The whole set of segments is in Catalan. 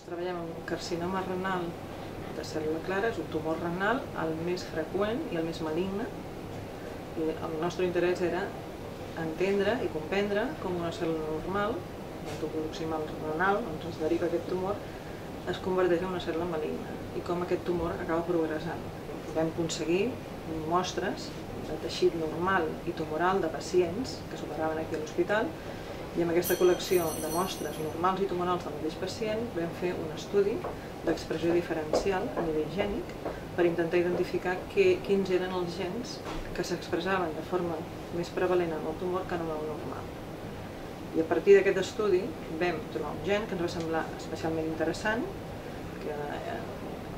Treballem amb un carcinoma renal de cèl·lula clara, és un tumor renal, el més freqüent i el més maligne. I el nostre interès era entendre i comprendre com una cèl·lula normal, l'hematoproximal renal, on es deriva aquest tumor, es converteix en una cèl·lula maligna i com aquest tumor acaba progressant. Vam aconseguir mostres de teixit normal i tumoral de pacients que s'operaven aquí a l'hospital, i amb aquesta col·lecció de mostres normals i tumorals del mateix pacient vam fer un estudi d'expressió diferencial a nivell gènic per intentar identificar quins eren els gens que s'expressaven de forma més prevalent en el tumor que en el normal. I a partir d'aquest estudi vam trobar un gen que ens va semblar especialment interessant, que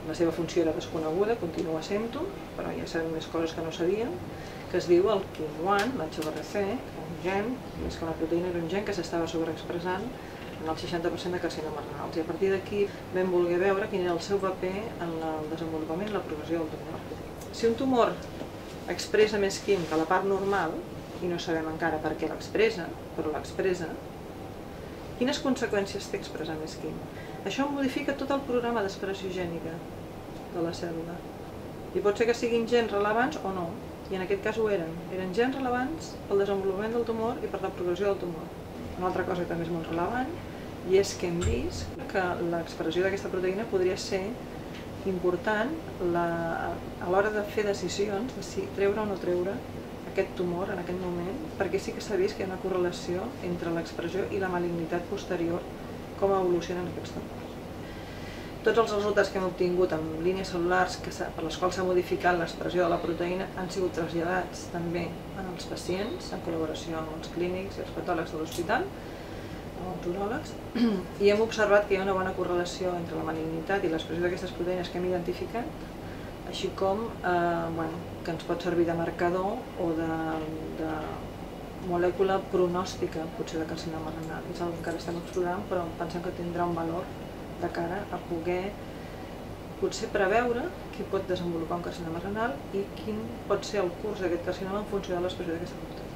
la seva funció era desconeguda, continua sent-ho, però ja sabem més coses que no sabíem, que es diu el KIM1, l'HBRC, un gen, més que una proteïna, era un gen que s'estava sobreexpressant en el 60% de carcinomes renals. I a partir d'aquí vam voler veure quin era el seu paper en el desenvolupament i la progressió del tumor. Si un tumor expressa més KIM que la part normal, i no sabem encara per què l'expressa, però l'expressa, quines conseqüències té expressar més KIM? Això modifica tot el programa d'expressió gènica de la cèl·lula. I pot ser que siguin gens rellevants o no, i en aquest cas ho eren. Eren gens rellevants pel desenvolupament del tumor i per la progressió del tumor. Una altra cosa que també és molt rellevant i és que hem vist que l'expressió d'aquesta proteïna podria ser important a l'hora de fer decisions de si treure o no treure aquest tumor en aquest moment, perquè sí que s'ha vist que hi ha una correlació entre l'expressió i la malignitat posterior, com evolucionen aquests tumors. Tots els resultats que hem obtingut amb línies cel·lulars per les quals s'ha modificat l'expressió de la proteïna han sigut traslladats també als pacients, en col·laboració amb els clínics i els patòlegs de l'hospital, els uròlegs, i hem observat que hi ha una bona correlació entre la malignitat i l'expressió d'aquestes proteïnes que hem identificat, així com que ens pot servir de marcador o de molècula pronòstica, potser de carcinoma renal. És una cosa que encara estem explorant, però pensem que tindrà un valor de cara a poder potser preveure qui pot desenvolupar un carcinoma renal i quin pot ser el curs d'aquest carcinoma en funció de l'expressió d'aquesta proteïna.